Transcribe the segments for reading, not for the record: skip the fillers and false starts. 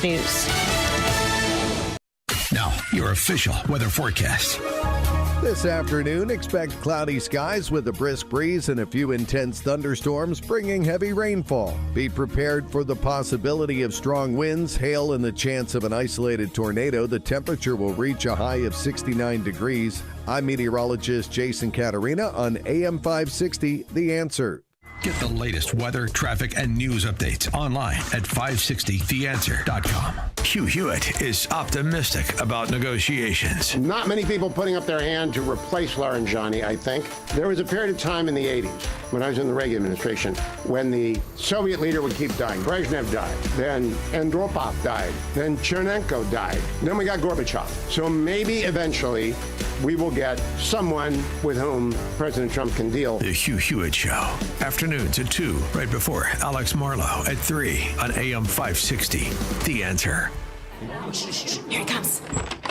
6 News. Now, your official weather forecast. This afternoon, expect cloudy skies with a brisk breeze and a few intense thunderstorms bringing heavy rainfall. Be prepared for the possibility of strong winds, hail, and the chance of an isolated tornado. The temperature will reach a high of 69 degrees. I'm meteorologist Jason Caterina on AM 560, The Answer. Get the latest weather, traffic, and news updates online at 560theanswer.com. Hugh Hewitt is optimistic about negotiations. Not many people putting up their hand to replace Laranjani, I think. There was a period of time in the 80s when I was in the Reagan administration when the Soviet leader would keep dying. Brezhnev died, then Andropov died, then Chernenko died, then we got Gorbachev. So maybe eventually we will get someone with whom President Trump can deal. The Hugh Hewitt Show. Afternoons at 2, right before Alex Marlowe at 3 on AM 560. The Answer. Here he comes.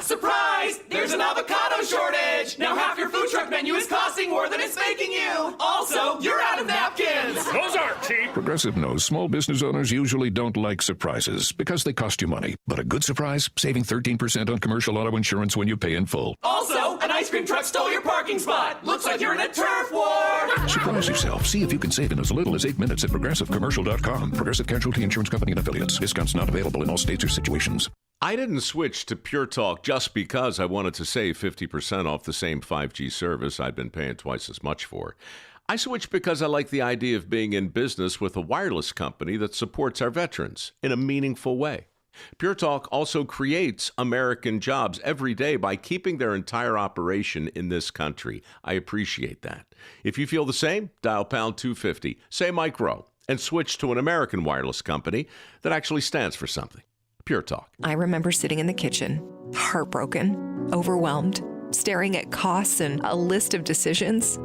Surprise! There's an avocado shortage! Now half your food truck menu is costing more than it's making you! Also, you're out of napkins! Those aren't cheap! Progressive knows small business owners usually don't like surprises because they cost you money. But a good surprise? Saving 13% on commercial auto insurance when you pay in full. Also, an ice cream truck stole your parking spot! Looks like you're in a turf war! Surprise yourself. See if you can save in as little as 8 minutes at progressivecommercial.com. Progressive Casualty Insurance Company and Affiliates. Discounts not available in all states or situations. I didn't switch to Pure Talk just because I wanted to save 50% off the same 5G service I'd been paying twice as much for. I switched because I like the idea of being in business with a wireless company that supports our veterans in a meaningful way. Pure Talk also creates American jobs every day by keeping their entire operation in this country. I appreciate that. If you feel the same, dial pound 250, say Mike Rowe, and switch to an American wireless company that actually stands for something. Pure Talk. I remember sitting in the kitchen, heartbroken, overwhelmed, staring at costs and a list of decisions.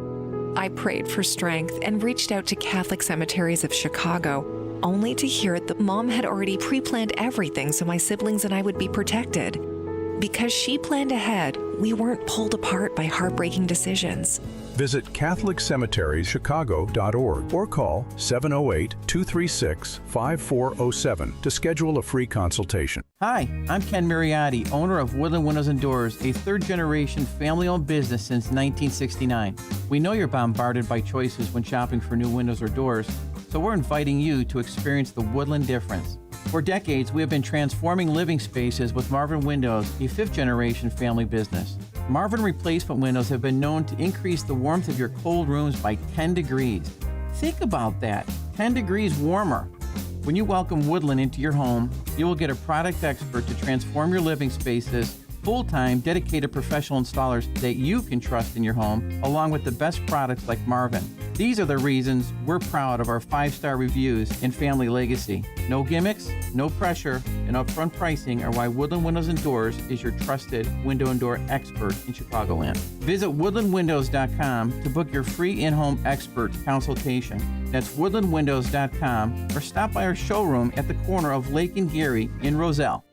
I prayed for strength and reached out to Catholic Cemeteries of Chicago, only to hear that Mom had already pre-planned everything so my siblings and I would be protected. Because she planned ahead, we weren't pulled apart by heartbreaking decisions. Visit CatholicCemeteriesChicago.org or call 708-236-5407 to schedule a free consultation. Hi, I'm Ken Mariotti, owner of Woodland Windows and Doors, a third-generation family-owned business since 1969. We know you're bombarded by choices when shopping for new windows or doors, so we're inviting you to experience the Woodland difference. For decades, we have been transforming living spaces with Marvin Windows, a fifth-generation family business. Marvin replacement windows have been known to increase the warmth of your cold rooms by 10 degrees. Think about that, 10 degrees warmer. When you welcome Woodland into your home, you will get a product expert to transform your living spaces, full-time, dedicated professional installers that you can trust in your home, along with the best products like Marvin. These are the reasons we're proud of our 5-star reviews and family legacy. No gimmicks, no pressure, and upfront pricing are why Woodland Windows and Doors is your trusted window and door expert in Chicagoland. Visit woodlandwindows.com to book your free in-home expert consultation. That's woodlandwindows.com or stop by our showroom at the corner of Lake and Geary in Roselle.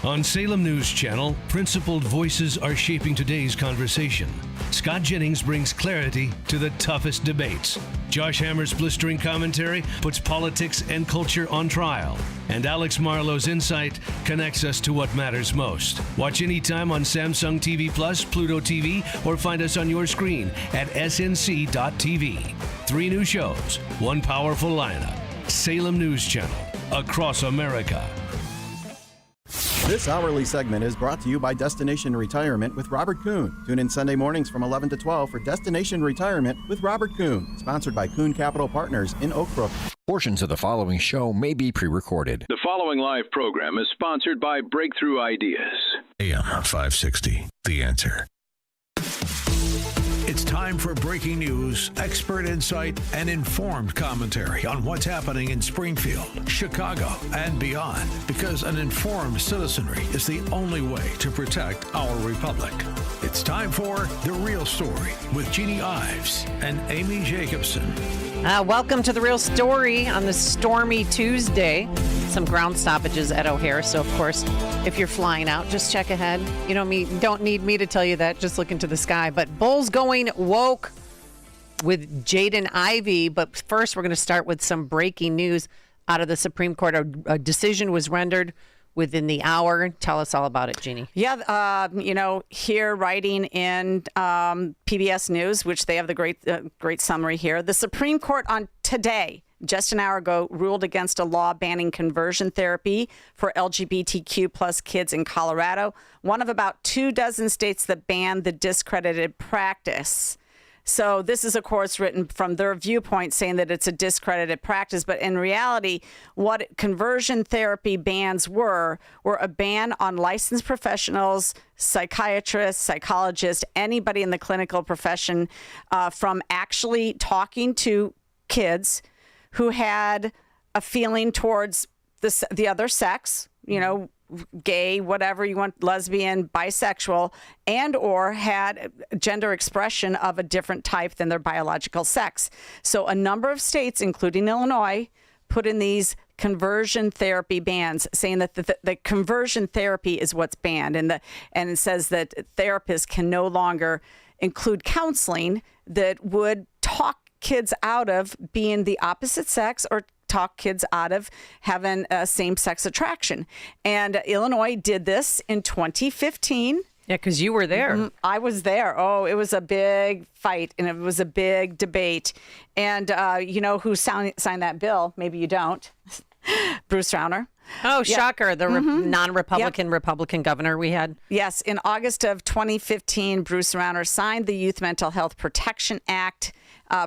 On Salem News Channel, principled voices are shaping today's conversation. Scott Jennings brings clarity to the toughest debates. Josh Hammer's blistering commentary puts politics and culture on trial. And Alex Marlowe's insight connects us to what matters most. Watch anytime on Samsung TV Plus, Pluto TV, or find us on your screen at snc.tv. 3 new shows, 1 powerful lineup. Salem News Channel, across America. This hourly segment is brought to you by Destination Retirement with Robert Kuhn. Tune in Sunday mornings from 11 to 12 for Destination Retirement with Robert Kuhn, sponsored by Kuhn Capital Partners in Oak Brook. Portions of the following show may be pre-recorded. The following live program is sponsored by Breakthrough Ideas. AM 560, The Answer. It's time for breaking news, expert insight, and informed commentary on what's happening in Springfield, Chicago, and beyond. Because an informed citizenry is the only way to protect our republic. It's time for The Real Story with Jeannie Ives and Amy Jacobson. Welcome to The Real Story on this stormy Tuesday. Some ground stoppages at O'Hare, so of course, if you're flying out, just check ahead. You don't need me to tell you that. Just look into the sky. But Bulls going woke with Jeanne and Ivey. But first, we're going to start with some breaking news out of the Supreme Court. A decision was rendered within the hour. Tell us all about it, Jeannie. Yeah, here writing in PBS News, which they have the great summary here. The Supreme Court on today, just an hour ago, ruled against a law banning conversion therapy for LGBTQ plus kids in Colorado, one of about 24 states that banned the discredited practice. So this is, of course, written from their viewpoint, saying that it's a discredited practice. But in reality, what conversion therapy bans were a ban on licensed professionals, psychiatrists, psychologists, anybody in the clinical profession from actually talking to kids who had a feeling towards the other sex, gay, whatever you want, lesbian, bisexual, and or had gender expression of a different type than their biological sex. So a number of states, including Illinois, put in these conversion therapy bans, saying that the conversion therapy is what's banned, and it says that therapists can no longer include counseling that would talk kids out of being the opposite sex or talk kids out of having a same-sex attraction. And Illinois did this in 2015. Yeah, because you were there. I was there. Oh, it was a big fight and it was a big debate. And you know who signed that bill? Maybe you don't. Bruce Rauner. Oh, shocker. The non-Republican Republican governor we had. Yes. In August of 2015, Bruce Rauner signed the Youth Mental Health Protection Act,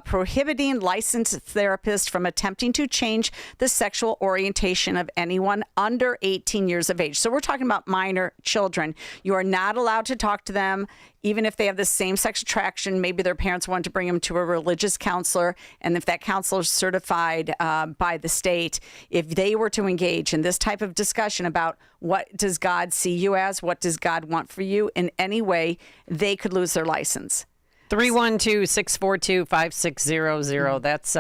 prohibiting licensed therapists from attempting to change the sexual orientation of anyone under 18 years of age. So we're talking about minor children. You are not allowed to talk to them, even if they have the same sex attraction. Maybe their parents want to bring them to a religious counselor. And if that counselor is certified by the state, if they were to engage in this type of discussion about what does God see you as, what does God want for you in any way, they could lose their license. 312-642-5600. That's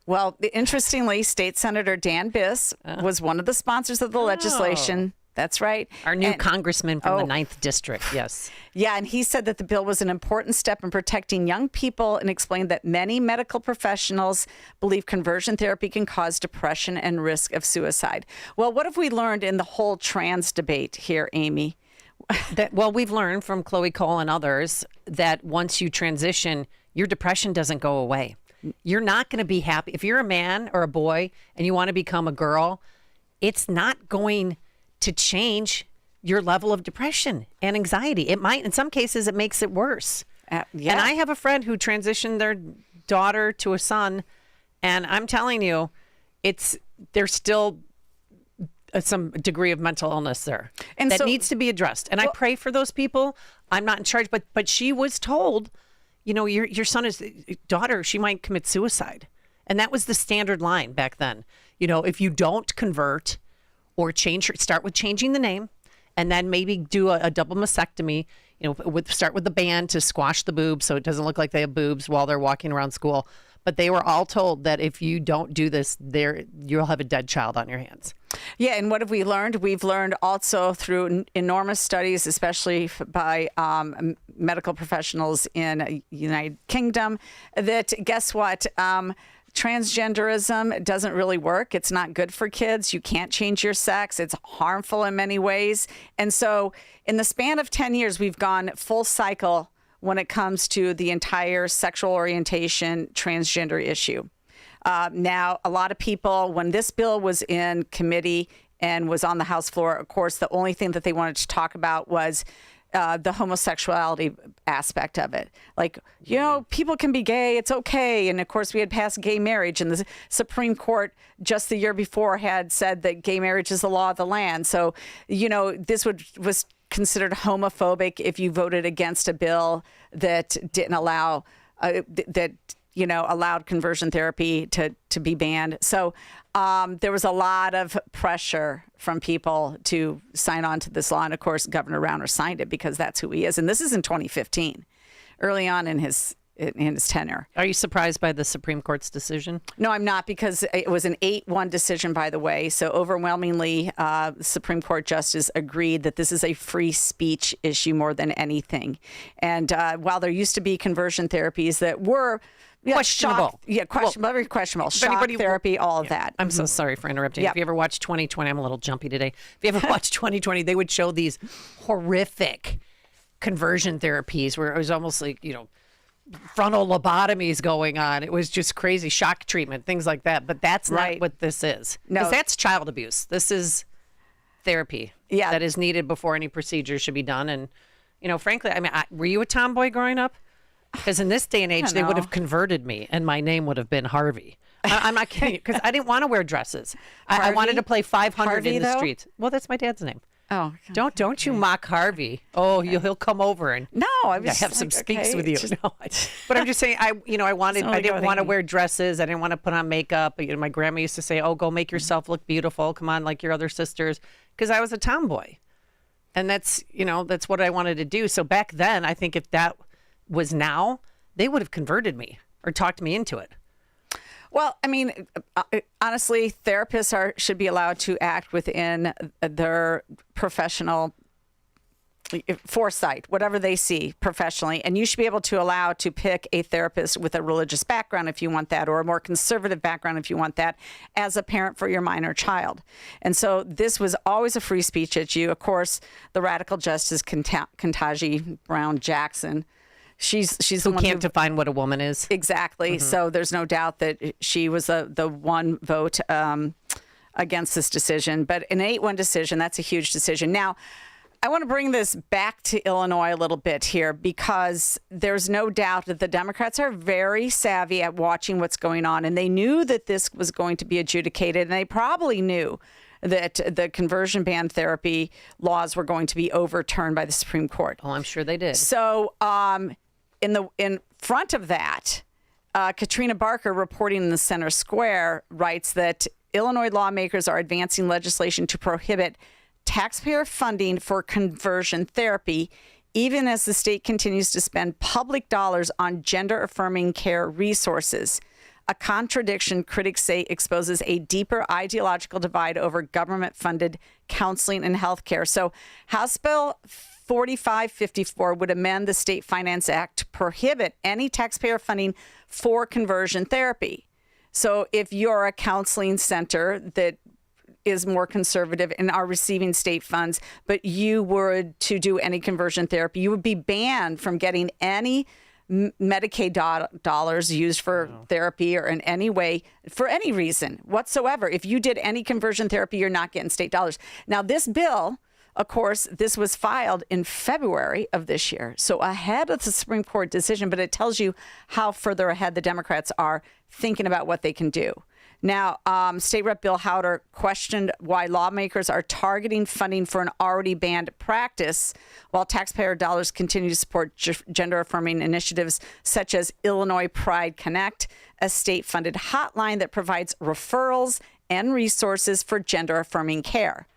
well, interestingly, State Senator Dan Biss was one of the sponsors of the legislation. That's right. Our new congressman from the 9th District, yes. Yeah, and he said that the bill was an important step in protecting young people and explained that many medical professionals believe conversion therapy can cause depression and risk of suicide. Well, what have we learned in the whole trans debate here, Amy? Well, we've learned from Chloe Cole and others that once you transition, your depression doesn't go away. You're not going to be happy. If you're a man or a boy and you want to become a girl, it's not going to change your level of depression and anxiety. It might, in some cases, it makes it worse. And I have a friend who transitioned their daughter to a son, and I'm telling you, there's still some degree of mental illness there and that needs to be addressed. And I pray for those people. I'm not in charge, but she was told, your daughter, she might commit suicide. And that was the standard line back then. If you don't convert or start with changing the name and then maybe do a double mastectomy, start with the band to squash the boobs so it doesn't look like they have boobs while they're walking around school. But they were all told that if you don't do this, you'll have a dead child on your hands. Yeah, and what have we learned? We've learned also through enormous studies, especially by medical professionals in the United Kingdom, that guess what? Transgenderism doesn't really work. It's not good for kids. You can't change your sex. It's harmful in many ways. And so in the span of 10 years, we've gone full cycle when it comes to the entire sexual orientation transgender issue. Now, a lot of people, when this bill was in committee and was on the House floor, of course, the only thing that they wanted to talk about was the homosexuality aspect of it. Like, people can be gay, it's okay. And of course, we had passed gay marriage, and the Supreme Court just the year before had said that gay marriage is the law of the land. So, this was considered homophobic if you voted against a bill that didn't allow allowed conversion therapy to be banned. So there was a lot of pressure from people to sign on to this law. And of course, Governor Rauner signed it because that's who he is. And this is in 2015, early on in his tenure. Are you surprised by the Supreme Court's decision? No, I'm not, because it was an 8-1 decision, by the way. So overwhelmingly, the Supreme Court justice agreed that this is a free speech issue more than anything. And while there used to be conversion therapies that were questionable. Very questionable. If Shock anybody- therapy, all of that. I'm so sorry for interrupting. Yep. If you ever watched 2020, I'm a little jumpy today. If you ever watched 2020, they would show these horrific conversion therapies where it was almost like, frontal lobotomies going on. It was just crazy. Shock treatment, things like that. But that's not what this is. No. 'Cause that's child abuse. This is therapy that is needed before any procedure should be done. And, frankly, were you a tomboy growing up? Because in this day and age, they would have converted me and my name would have been Harvey. I'm not kidding, because I didn't want to wear dresses. I wanted to play 500 Harvey, in the though? streets. Well, that's my dad's name. Oh, Don't you mock Harvey. Oh, he'll come over and I was have some like, speaks okay, with you. just- No, but I'm just saying, I didn't want to wear dresses. I didn't want to put on makeup. My grandma used to say, "Oh, go make yourself look beautiful. Come on, like your other sisters," because I was a tomboy, and that's what I wanted to do. So back then, I think if that was now, they would have converted me or talked me into it. Well, honestly, therapists should be allowed to act within their professional foresight, whatever they see professionally. And you should be able to allow to pick a therapist with a religious background if you want that, or a more conservative background if you want that, as a parent for your minor child. And so this was always a free speech issue. Of course, the radical Justice Ketanji Brown Jackson, she's the Who one can't define what a woman is. Exactly. So there's no doubt that she was the one vote against this decision. But an 8-1 decision, that's a huge decision. Now, I want to bring this back to Illinois a little bit here, because there's no doubt that the Democrats are very savvy at watching what's going on. And they knew that this was going to be adjudicated, and they probably knew that the conversion ban therapy laws were going to be overturned by the Supreme Court. Oh, I'm sure they did. So in front of that, Katrina Barker, reporting in the Center Square, writes that Illinois lawmakers are advancing legislation to prohibit taxpayer funding for conversion therapy, even as the state continues to spend public dollars on gender-affirming care resources. A contradiction critics say exposes a deeper ideological divide over government-funded counseling and health care. So House Bill 4554 would amend the State Finance Act to prohibit any taxpayer funding for conversion therapy. So if you're a counseling center that is more conservative and are receiving state funds, but you were to do any conversion therapy, you would be banned from getting any Medicaid dollars used for therapy or in any way, for any reason whatsoever. If you did any conversion therapy, you're not getting state dollars. Now, this bill, of course, this was filed in February of this year, so ahead of the Supreme Court decision, but it tells you how further ahead the Democrats are thinking about what they can do. Now, State Rep Bill Howder questioned why lawmakers are targeting funding for an already banned practice while taxpayer dollars continue to support gender-affirming initiatives such as Illinois Pride Connect, a state-funded hotline that provides referrals and resources for gender-affirming care.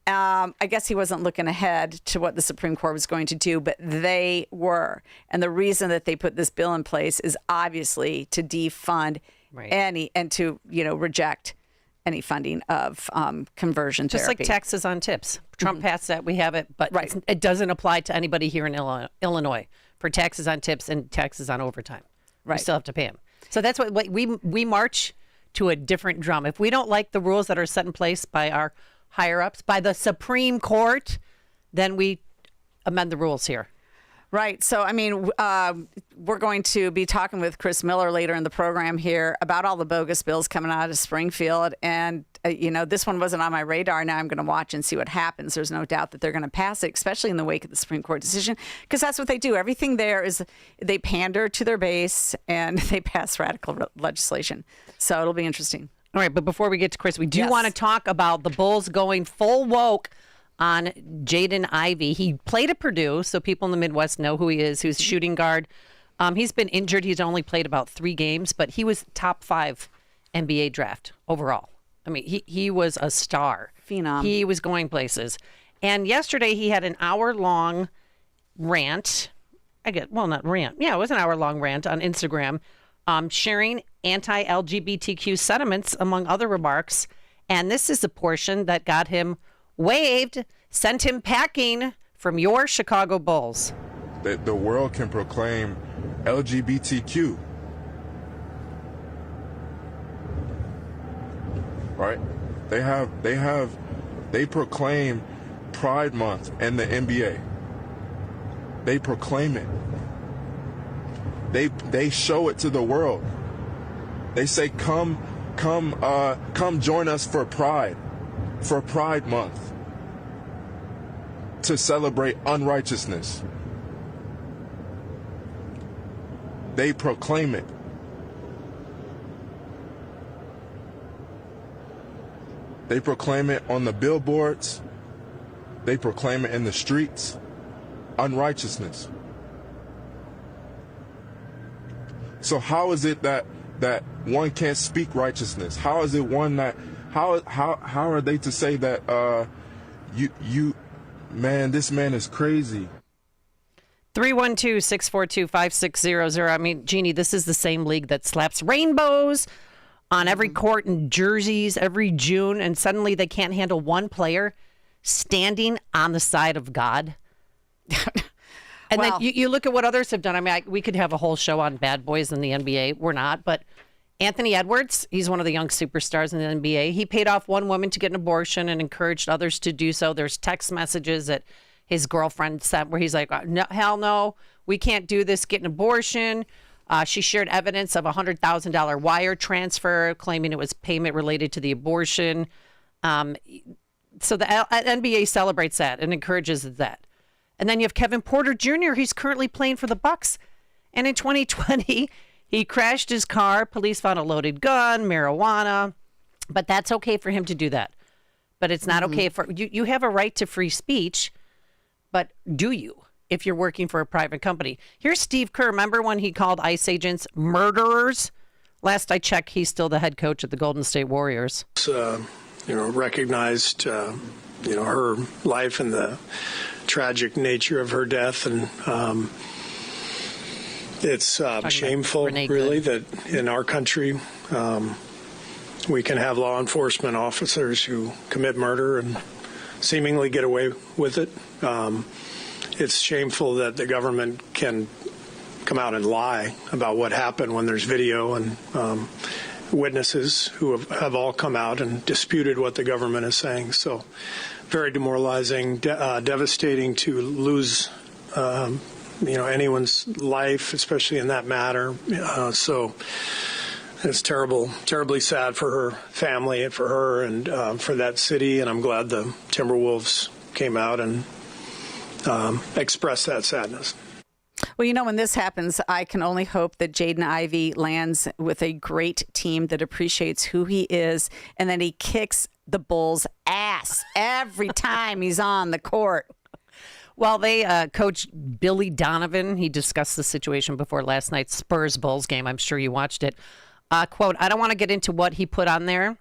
I guess he wasn't looking ahead to what the Supreme Court was going to do, but they were. And the reason that they put this bill in place is obviously to defund any and to reject any funding of conversion Just therapy. like taxes on tips. Trump passed that. We have it, but it doesn't apply to anybody here in Illinois for taxes on tips and taxes on overtime. We still have to pay them. So that's what we march to a different drum. If we don't like the rules that are set in place by our higher ups, by the Supreme Court, then we amend the rules here. Right. So, we're going to be talking with Chris Miller later in the program here about all the bogus bills coming out of Springfield. And, this one wasn't on my radar. Now I'm going to watch and see what happens. There's no doubt that they're going to pass it, especially in the wake of the Supreme Court decision, because that's what they do. Everything there is they pander to their base and they pass radical legislation. So it'll be interesting. All right. But before we get to Chris, we do want to talk about the Bulls going full woke on Jaden Ivey. He played at Purdue, so people in the Midwest know who he is, who's shooting guard. He's been injured. He's only played about 3 games, but he was top 5 NBA draft overall. He was a star. Phenom. He was going places. And yesterday he had an hour-long rant. Not rant. Yeah, it was an hour-long rant on Instagram, sharing anti-LGBTQ sentiments, among other remarks. And this is the portion that got him waived, sent him packing from your Chicago Bulls. That the world can proclaim LGBTQ, right? They proclaim Pride Month and the NBA. They proclaim it. They show it to the world. They say, come join us for Pride Month, to celebrate unrighteousness. They proclaim it. They proclaim it on the billboards. They proclaim it in the streets. Unrighteousness. So how is it that one can't speak righteousness? How is it one that how are they to say that this man is crazy? 312-642-5600. I mean, Jeannie, this is the same league that slaps rainbows on every court in jerseys every June, and suddenly they can't handle one player standing on the side of God. And then you look at what others have done. I mean, we could have a whole show on bad boys in the NBA. We're not, but Anthony Edwards, he's one of the young superstars in the NBA. He paid off one woman to get an abortion and encouraged others to do so. There's text messages that his girlfriend sent where he's like, no, hell no, we can't do this, get an abortion. She shared evidence of a $100,000 wire transfer, claiming it was payment related to the abortion. So the NBA celebrates that and encourages that. And then you have Kevin Porter Jr. He's currently playing for the Bucks. And in 2020, he crashed his car. Police found a loaded gun, marijuana. But that's okay for him to do that. But it's not okay for you have a right to free speech. But do you, if you're working for a private company? Here's Steve Kerr. Remember when he called ICE agents murderers? Last I checked, he's still the head coach of the Golden State Warriors. Recognized, her life and the tragic nature of her death. And it's shameful, really, that in our country we can have law enforcement officers who commit murder and seemingly get away with it. It's shameful that the government can come out and lie about what happened when there's video, and witnesses who have all come out and disputed what the government is saying. So very demoralizing, devastating to lose anyone's life, especially in that matter. So it's terribly sad for her family and for her and for that city. And I'm glad the Timberwolves came out and expressed that sadness. Well, when this happens, I can only hope that Jaden Ivey lands with a great team that appreciates who he is, and then he kicks the Bulls' ass every time he's on the court. Well, they coach Billy Donovan. He discussed the situation before last night's Spurs-Bulls game. I'm sure you watched it. Quote, I don't want to get into what he put on there,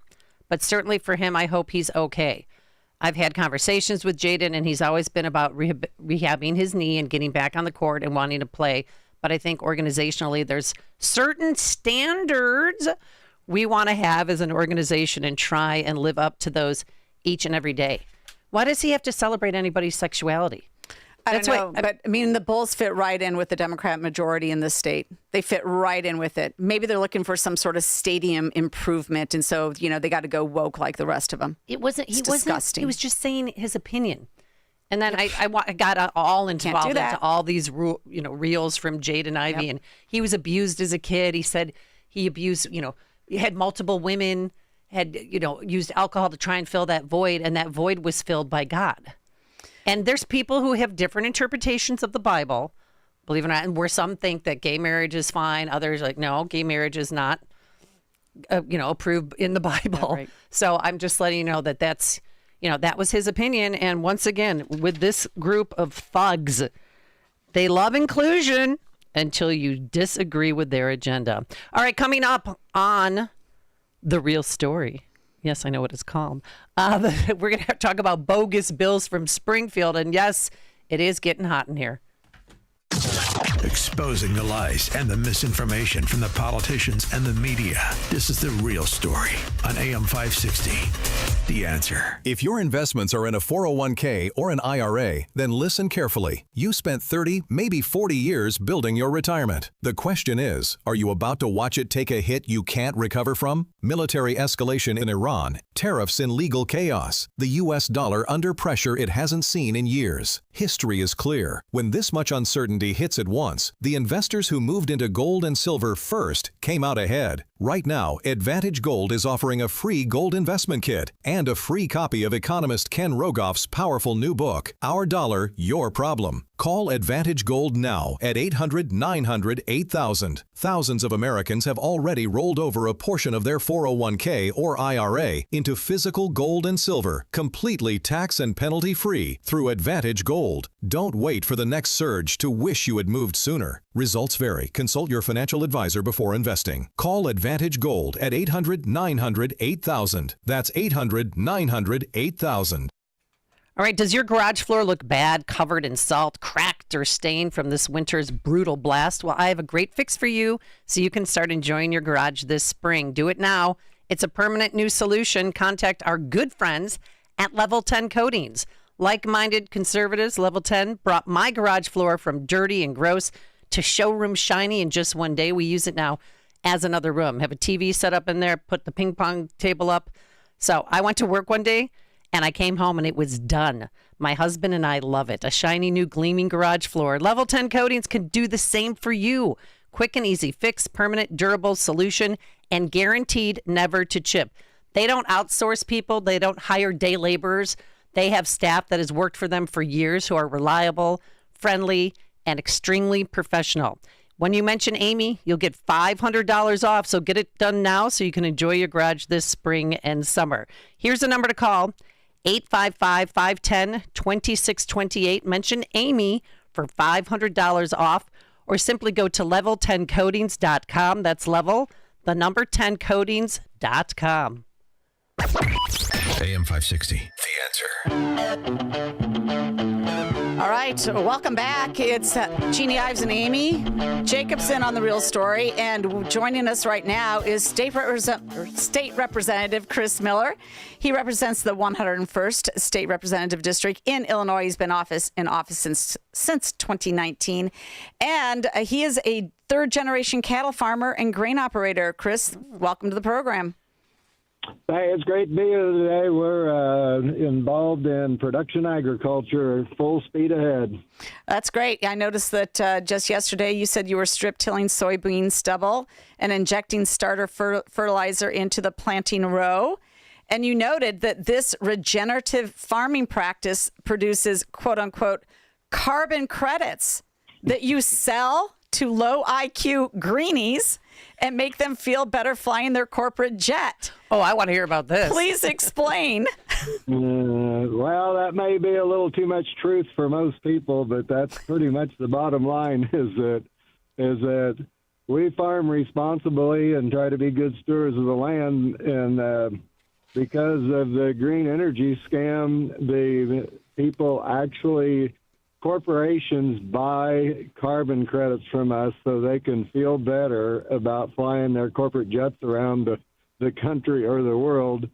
but certainly for him, I hope he's okay. I've had conversations with Jaden, and he's always been about rehabbing his knee and getting back on the court and wanting to play. But I think organizationally, there's certain standards we want to have as an organization and try and live up to those each and every day. Why does he have to celebrate anybody's sexuality? I don't know, but the Bulls fit right in with the Democrat majority in this state. They fit right in with it. Maybe they're looking for some sort of stadium improvement, and so they got to go woke like the rest of them. It wasn't. He wasn't. Disgusting. He was just saying his opinion, and then I got all involved into all these reels from Jaden Ivey, and he was abused as a kid. He said he abused. He had multiple women, had used alcohol to try and fill that void, and that void was filled by God. And there's people who have different interpretations of the Bible, believe it or not, and where some think that gay marriage is fine. Others are like, no, gay marriage is not, approved in the Bible. Right. So I'm just letting you know that that's, that was his opinion. And once again, with this group of thugs, they love inclusion until you disagree with their agenda. All right, coming up on The Real Story. Yes, I know what it's called. We're going to talk about bogus bills from Springfield. And yes, it is getting hot in here. exposing the lies and the misinformation from the politicians and the media. This is The Real Story on AM 560. The Answer. If your investments are in a 401k or an IRA, then listen carefully. You spent 30, maybe 40 years building your retirement. The question is, are you about to watch it take a hit you can't recover from? Military escalation in Iran, tariffs and legal chaos, the U.S. dollar under pressure it hasn't seen in years. History is clear. When this much uncertainty hits at once, the investors who moved into gold and silver first came out ahead. Right now, Advantage Gold is offering a free gold investment kit and a free copy of economist Ken Rogoff's powerful new book, Our Dollar, Your Problem. Call Advantage Gold now at 800-900-8000. Thousands of Americans have already rolled over a portion of their 401k or IRA into physical gold and silver, completely tax and penalty free through Advantage Gold. Don't wait for the next surge to wish you had moved sooner. Results vary. Consult your financial advisor before investing. Call Advantage Gold at 800-900-8000. That's 800-900-8000. All right, does your garage floor look bad, covered in salt, cracked, or stained from this winter's brutal blast? Well, I have a great fix for you so you can start enjoying your garage this spring. Do it now. It's a permanent new solution. Contact our good friends at Level 10 Coatings. Like-minded conservatives, Level 10 brought my garage floor from dirty and gross to showroom shiny in just one day. We use it now as another room. Have a TV set up in there, put the ping pong table up. So I went to work one day, and I came home and it was done. My husband and I love it. A shiny new gleaming garage floor. Level 10 Coatings can do the same for you. Quick and easy fix, permanent, durable solution, and guaranteed never to chip. They don't outsource people. They don't hire day laborers. They have staff that has worked for them for years who are reliable, friendly, and extremely professional. When you mention Amy, you'll get $500 off. So get it done now so you can enjoy your garage this spring and summer. Here's the number to call. 855-510-2628. Mention Amy for $500 off, or simply go to level10coatings.com. That's level, the number 10coatings.com. AM 560. The Answer. All right, so welcome back. It's Jeanne, Ives, and Amy Jacobson on The Real Story, and joining us right now is State Representative Chris Miller. He represents the 101st State Representative District in Illinois. He's been in office since 2019, and he is a third-generation cattle farmer and grain operator. Chris, welcome to the program. Hey, it's great to be here today. We're involved in production agriculture, full speed ahead. That's great. I noticed that just yesterday you said you were strip tilling soybean stubble and injecting starter fertilizer into the planting row. And you noted that this regenerative farming practice produces, quote unquote, carbon credits that you sell to low IQ greenies and make them feel better flying their corporate jet. Oh, I want to hear about this. Please explain. Well, that may be a little too much truth for most people, but that's pretty much the bottom line is that we farm responsibly and try to be good stewards of the land. And because of the green energy scam, the people actually... corporations buy carbon credits from us so they can feel better about flying their corporate jets around the country or the world.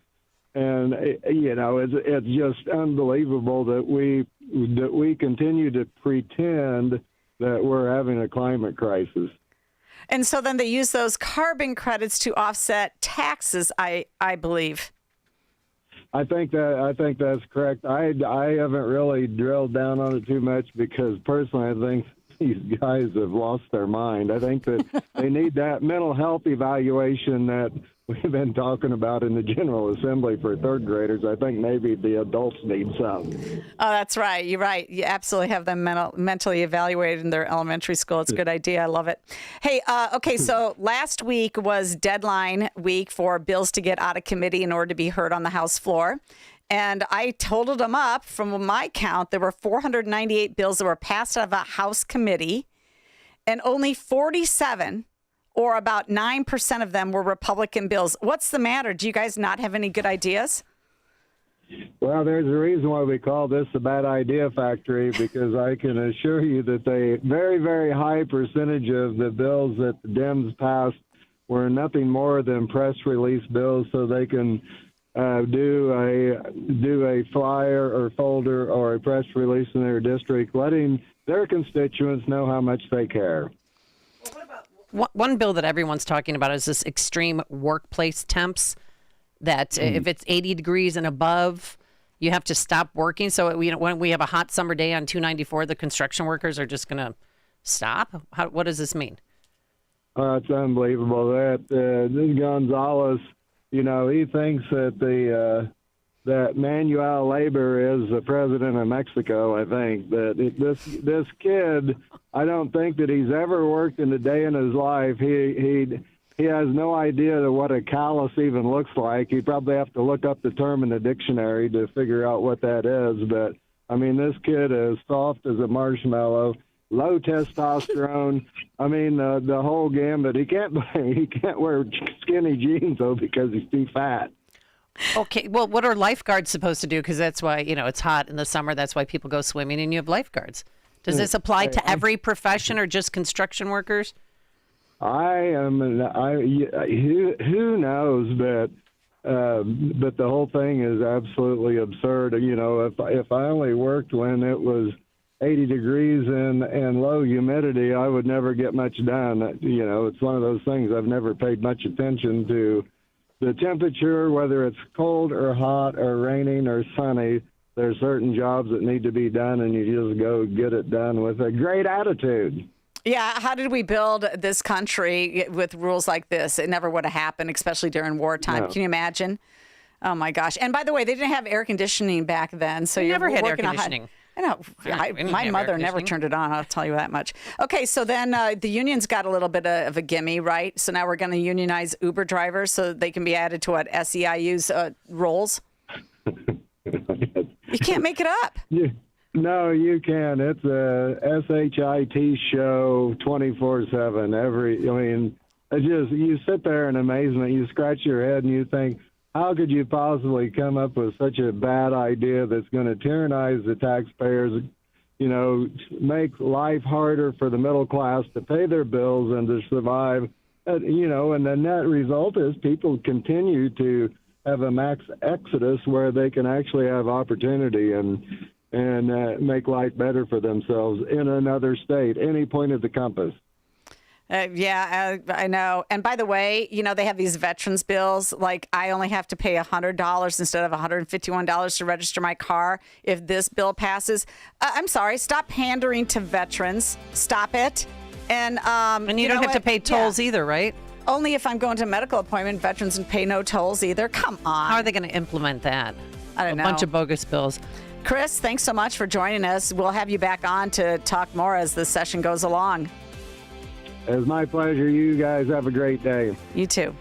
And, it's just unbelievable that we continue to pretend that we're having a climate crisis. And so then they use those carbon credits to offset taxes, I believe. I think that's correct. I haven't really drilled down on it too much because personally I think these guys have lost their mind. I think that they need that mental health evaluation that we've been talking about in the General Assembly for third graders. I think maybe the adults need some. Oh, that's right. You're right. You absolutely have them mentally evaluated in their elementary school. It's a good idea. I love it. Hey, okay, so last week was deadline week for bills to get out of committee in order to be heard on the House floor. And I totaled them up. From my count, there were 498 bills that were passed out of a House committee, and only 47, or about 9% of them, were Republican bills. What's the matter? Do you guys not have any good ideas? Well, there's a reason why we call this the bad idea factory, because I can assure you that a very, very high percentage of the bills that the Dems passed were nothing more than press release bills, so they can do a flyer or folder or a press release in their district, letting their constituents know how much they care. One bill that everyone's talking about is this extreme workplace temps, that if it's 80 degrees and above, you have to stop working. So when we have a hot summer day on 294, the construction workers are just going to stop? What does this mean? It's unbelievable. That Gonzalez, he thinks that that manual labor is the president of Mexico, I think. But this kid, I don't think that he's ever worked in a day in his life. He has no idea what a callus even looks like. You probably have to look up the term in the dictionary to figure out what that is. But, I mean, this kid is soft as a marshmallow, low testosterone. I mean, the whole gambit. He can't wear skinny jeans, though, because he's too fat. Okay, well, what are lifeguards supposed to do? Because that's why, it's hot in the summer. That's why people go swimming, and you have lifeguards. Does this apply to every profession or just construction workers? Who knows, but the whole thing is absolutely absurd. If I only worked when it was 80 degrees and low humidity, I would never get much done. It's one of those things. I've never paid much attention to the temperature, whether it's cold or hot or raining or sunny. There's certain jobs that need to be done, and you just go get it done with a great attitude. Yeah, how did we build this country with rules like this? It never would have happened, especially during wartime. No. Can you imagine? Oh, my gosh. And by the way, they didn't have air conditioning back then. So you never had air conditioning. I know. My mother never turned it on, I'll tell you that much. Okay, so then the unions got a little bit of a gimme, right? So now we're going to unionize Uber drivers so they can be added to what SEIU's roles? You can't make it up. Yeah. No, you can. It's a SHIT show 24/7. You sit there in amazement. You scratch your head and you think, how could you possibly come up with such a bad idea that's going to tyrannize the taxpayers, make life harder for the middle class to pay their bills and to survive, and the net result is people continue to have a max exodus where they can actually have opportunity and make life better for themselves in another state, any point of the compass. I know. And by the way, they have these veterans bills. Like, I only have to pay $100 instead of $151 to register my car if this bill passes. I'm sorry. Stop pandering to veterans. Stop it. And you don't have to pay tolls either, right? Only if I'm going to a medical appointment, veterans and pay no tolls either. Come on. How are they going to implement that? I don't know. A bunch of bogus bills. Chris, thanks so much for joining us. We'll have you back on to talk more as the session goes along. It's my pleasure. You guys have a great day. You too.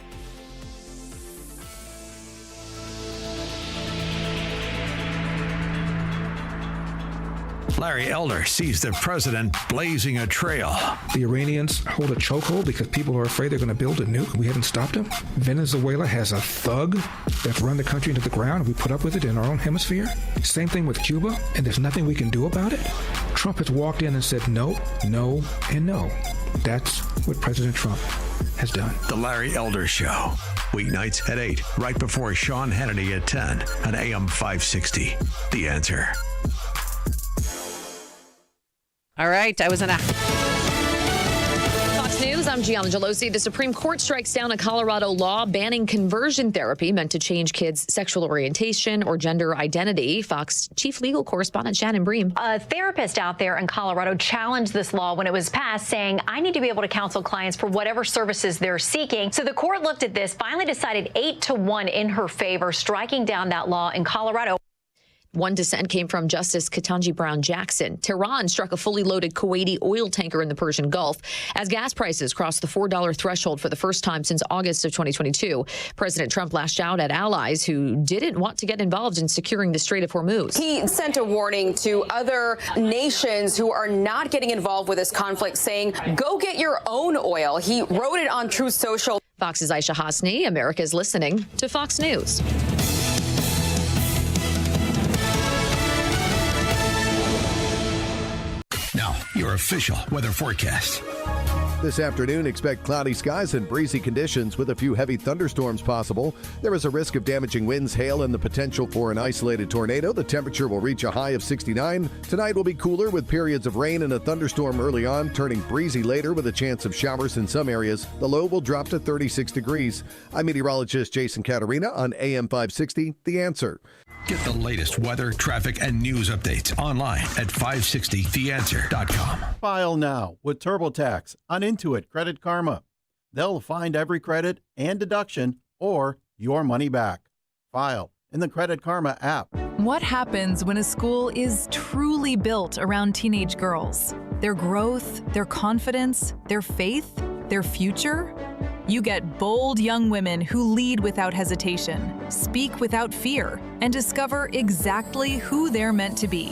Larry Elder sees the president blazing a trail. The Iranians hold a chokehold because people are afraid they're going to build a nuke. We haven't stopped them. Venezuela has a thug that's run the country into the ground. We put up with it in our own hemisphere. Same thing with Cuba, and there's nothing we can do about it. Trump has walked in and said no, no, and no. That's what President Trump has done. The Larry Elder Show. Weeknights at 8, right before Sean Hannity at 10 on AM 560. The Answer. All right, I was in a... Fox News, I'm Gianna Gelosi. The Supreme Court strikes down a Colorado law banning conversion therapy meant to change kids' sexual orientation or gender identity. Fox chief legal correspondent Shannon Bream. A therapist out there in Colorado challenged this law when it was passed, saying, I need to be able to counsel clients for whatever services they're seeking. So the court looked at this, finally decided 8-1 in her favor, striking down that law in Colorado. One dissent came from Justice Ketanji Brown Jackson. Tehran struck a fully loaded Kuwaiti oil tanker in the Persian Gulf as gas prices crossed the $4 threshold for the first time since August of 2022. President Trump lashed out at allies who didn't want to get involved in securing the Strait of Hormuz. He sent a warning to other nations who are not getting involved with this conflict, saying, go get your own oil. He wrote it on Truth Social. Fox's Aisha Hasni, America's listening to Fox News. your official weather forecast. This afternoon, expect cloudy skies and breezy conditions with a few heavy thunderstorms possible. There is a risk of damaging winds, hail, and the potential for an isolated tornado. The temperature will reach a high of 69. Tonight will be cooler with periods of rain and a thunderstorm early on, turning breezy later with a chance of showers in some areas. The low will drop to 36 degrees. I'm meteorologist Jason Caterina on AM 560, The Answer. Get the latest weather, traffic, and news updates online at 560theanswer.com. File now with TurboTax on Intuit Credit Karma. They'll find every credit and deduction or your money back. File in the Credit Karma app. What happens when a school is truly built around teenage girls? Their growth, their confidence, their faith, their future? You get bold young women who lead without hesitation, speak without fear, and discover exactly who they're meant to be.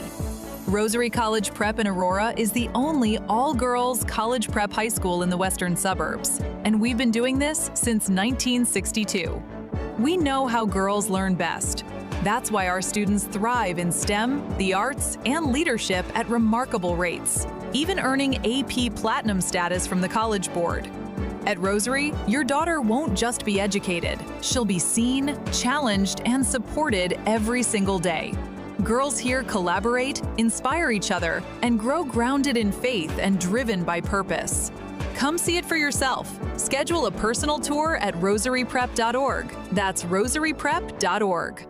Rosary College Prep in Aurora is the only all-girls college prep high school in the western suburbs, and we've been doing this since 1962. We know how girls learn best. That's why our students thrive in STEM, the arts, and leadership at remarkable rates, even earning AP Platinum status from the College Board. At Rosary, your daughter won't just be educated. She'll be seen, challenged, and supported every single day. Girls here collaborate, inspire each other, and grow grounded in faith and driven by purpose. Come see it for yourself. Schedule a personal tour at rosaryprep.org. That's rosaryprep.org.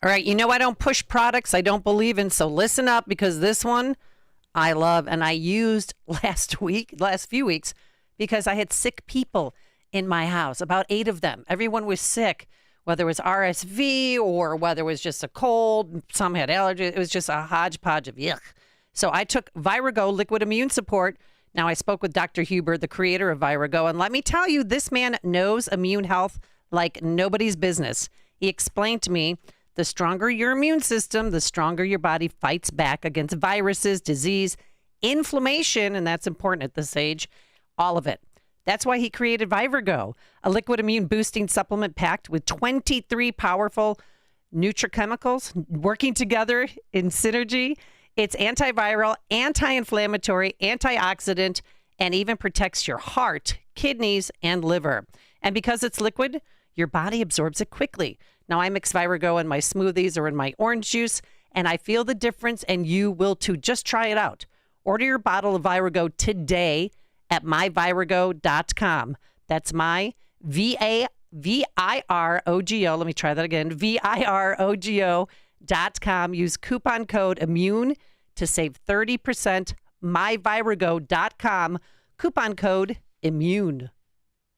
All right, you know I don't push products I don't believe in, so listen up because this one I love and I used last few weeks, because I had sick people in my house, about 8 of them. Everyone was sick, whether it was RSV or whether it was just a cold. Some had allergies. It was just a hodgepodge of yuck. So I took Virago Liquid Immune Support. Now I spoke with Dr. Huber, the creator of Virago, and let me tell you, this man knows immune health like nobody's business. He explained to me, the stronger your immune system, the stronger your body fights back against viruses, disease, inflammation, and that's important at this age. All of it. That's why he created Virago, a liquid immune boosting supplement packed with 23 powerful nutrichemicals working together in synergy. It's antiviral, anti-inflammatory, antioxidant, and even protects your heart, kidneys, and liver. And because it's liquid, your body absorbs it quickly. Now, I mix Virago in my smoothies or in my orange juice, and I feel the difference, and you will too. Just try it out. Order your bottle of Virago today at myvirago.com. That's my VIROGO. Let me try that again. VIROGO.com. Use coupon code IMMUNE to save 30%. myvirago.com. Coupon code IMMUNE.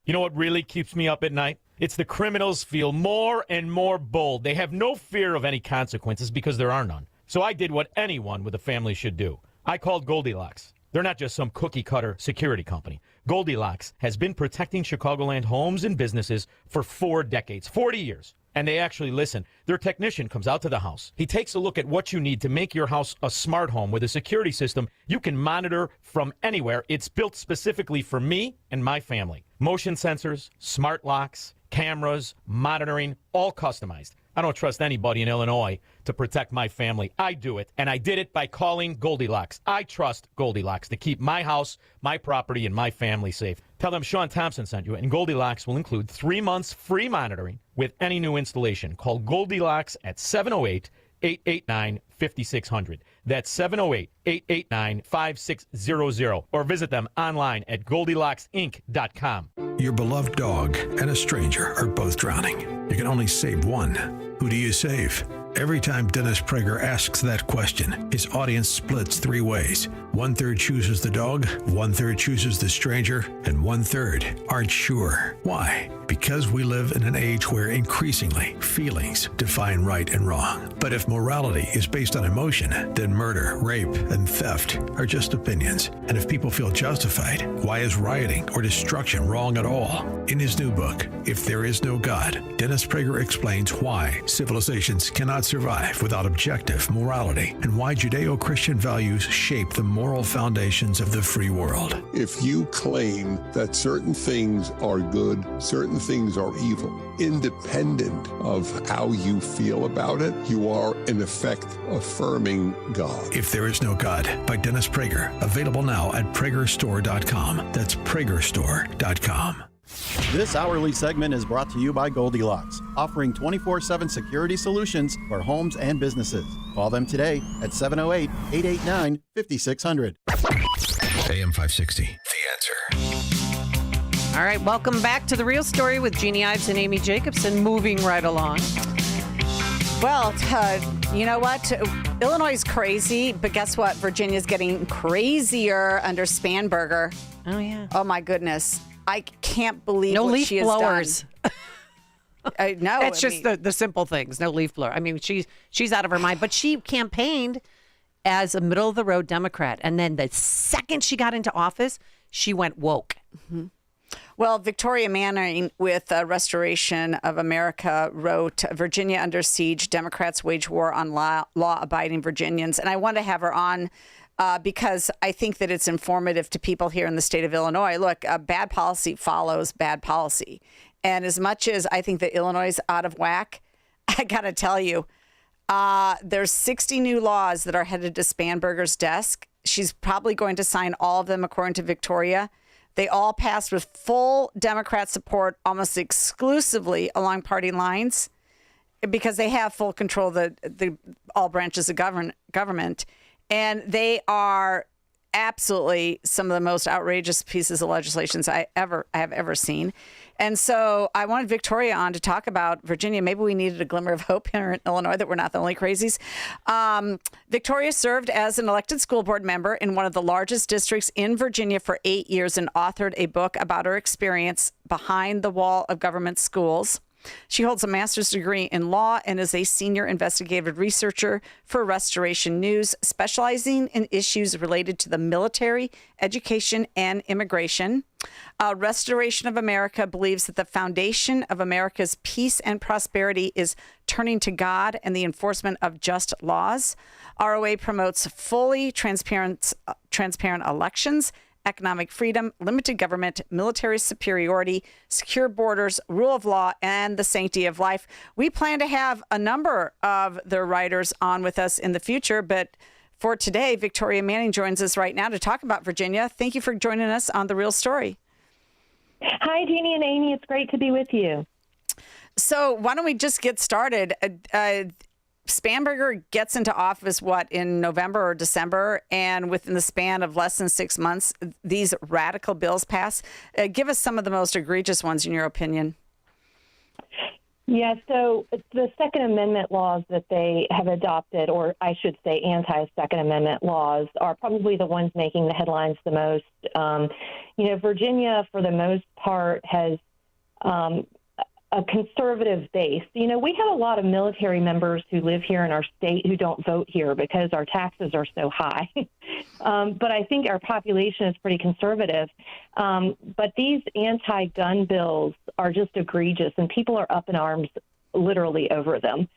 You know what really keeps me up at night? It's the criminals feel more and more bold. They have no fear of any consequences because there are none. So I did what anyone with a family should do. I called Goldilocks. They're not just some cookie-cutter security company. Goldilocks has been protecting Chicagoland homes and businesses for 4 decades, 40 years. And they actually listen. Their technician comes out to the house. He takes a look at what you need to make your house a smart home with a security system you can monitor from anywhere. It's built specifically for me and my family. Motion sensors, smart locks, cameras, monitoring, all customized. I don't trust anybody in Illinois to protect my family. I do it, and I did it by calling Goldilocks. I trust Goldilocks to keep my house, my property, and my family safe. Tell them Sean Thompson sent you, and Goldilocks will include 3 months free monitoring with any new installation. Call Goldilocks at 708-889-5600. That's 708-889-5600. Or visit them online at GoldilocksInc.com. Your beloved dog and a stranger are both drowning. You can only save one. Who do you save? Every time Dennis Prager asks that question, his audience splits 3 ways. 1/3 chooses the dog, 1/3 chooses the stranger, and 1/3 aren't sure. Why? Because we live in an age where increasingly feelings define right and wrong. But if morality is based on emotion, then murder, rape, and theft are just opinions. And if people feel justified, why is rioting or destruction wrong at all? In his new book, If There Is No God, Dennis Prager explains why civilizations cannot survive without objective morality and why Judeo-Christian values shape the moral foundations of the free world. If you claim that certain things are good, certain certain things are evil. Independent of how you feel about it, you are, in effect, affirming God. If There Is No God by Dennis Prager. Available now at PragerStore.com. That's PragerStore.com. This hourly segment is brought to you by Goldilocks, offering 24/7 security solutions for homes and businesses. Call them today at 708-889-5600. AM 560, The Answer. All right, welcome back to The Real Story with Jeanne Ives and Amy Jacobson, moving right along. Well, you know what? Illinois is crazy, but guess what? Virginia's getting crazier under Spanberger. Oh, yeah. Oh, my goodness. I can't believe no what leaf she has blowers. done. No, it's just the simple things. No leaf blower. I mean, she's out of her mind. But she campaigned as a middle of the road Democrat, and then the second she got into office, she went woke. Mm-hmm. Well, Victoria Manning with Restoration of America wrote, Virginia under siege, Democrats wage war on law-abiding Virginians. And I want to have her on because I think that it's informative to people here in the state of Illinois. Look, bad policy follows bad policy. And as much as I think that Illinois is out of whack, I got to tell you, there's 60 new laws that are headed to Spanberger's desk. She's probably going to sign all of them, according to Victoria. They all passed with full Democrat support almost exclusively along party lines because they have full control of the all branches of government. And they are absolutely some of the most outrageous pieces of legislation I have ever seen. And so I wanted Victoria on to talk about Virginia. Maybe we needed a glimmer of hope here in Illinois that we're not the only crazies. Victoria served as an elected school board member in one of the largest districts in Virginia for 8 years and authored a book about her experience behind the wall of government schools. She holds a master's degree in law and is a senior investigative researcher for Restoration News, specializing in issues related to the military, education, and immigration. Restoration of America believes that the foundation of America's peace and prosperity is turning to God and the enforcement of just laws. ROA promotes fully transparent elections, economic freedom, limited government, military superiority, secure borders, rule of law, and the sanctity of life. We plan to have a number of their writers on with us in the future, but for today, Victoria Manning joins us right now to talk about Virginia. Thank you for joining us on The Real Story. Hi, Jeanne and Amy. It's great to be with you. So why don't we just get started? Spanberger gets into office, in November or December, and within the span of less than 6 months, these radical bills pass. Give us some of the most egregious ones, in your opinion. Yeah, so the Second Amendment laws that they have adopted, or I should say anti-Second Amendment laws, are probably the ones making the headlines the most. Virginia, for the most part, has a conservative base. We have a lot of military members who live here in our state who don't vote here because our taxes are so high. But I think our population is pretty conservative. But these anti-gun bills are just egregious, and people are up in arms literally over them.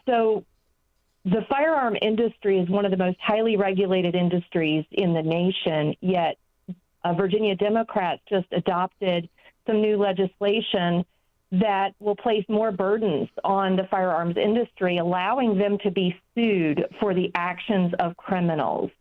So the firearm industry is one of the most highly regulated industries in the nation, yet Virginia Democrats just adopted some new legislation that will place more burdens on the firearms industry, allowing them to be sued for the actions of criminals.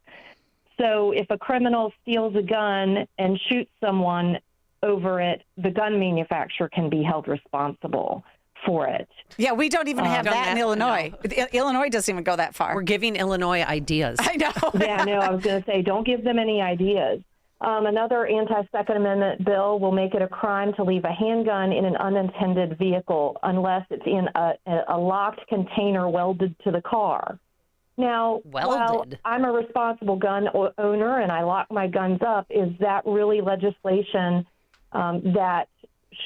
So if a criminal steals a gun and shoots someone over it, the gun manufacturer can be held responsible for it. Yeah, we don't even have that in Illinois. No. Illinois doesn't even go that far. We're giving Illinois ideas. I know. Yeah, no, I was going to say, don't give them any ideas. Another anti-Second Amendment bill will make it a crime to leave a handgun in an unattended vehicle unless it's in a locked container welded to the car. Now, while I'm a responsible gun owner and I lock my guns up, is that really legislation that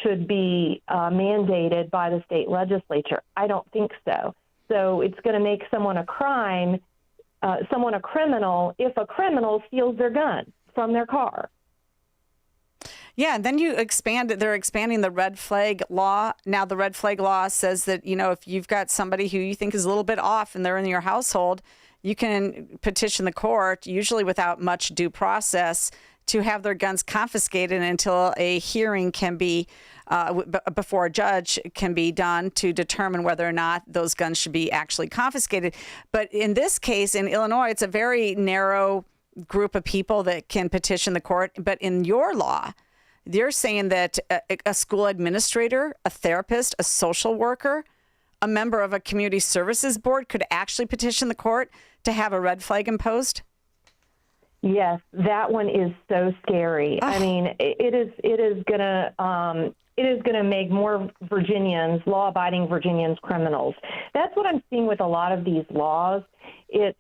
should be mandated by the state legislature? I don't think so. So it's going to make someone a criminal if a criminal steals their gun from their car. Yeah, and then they're expanding the red flag law. Now the red flag law says that, if you've got somebody who you think is a little bit off and they're in your household, you can petition the court, usually without much due process, to have their guns confiscated until a hearing can be before a judge can be done to determine whether or not those guns should be actually confiscated. But in this case, in Illinois, it's a very narrow group of people that can petition the court. But in your law, they're saying that a school administrator, a therapist, a social worker, a member of a community services board could actually petition the court to have a red flag imposed? Yes, that one is so scary. I mean, it is gonna make more Virginians, law-abiding Virginians, criminals. That's what I'm seeing with a lot of these laws. It's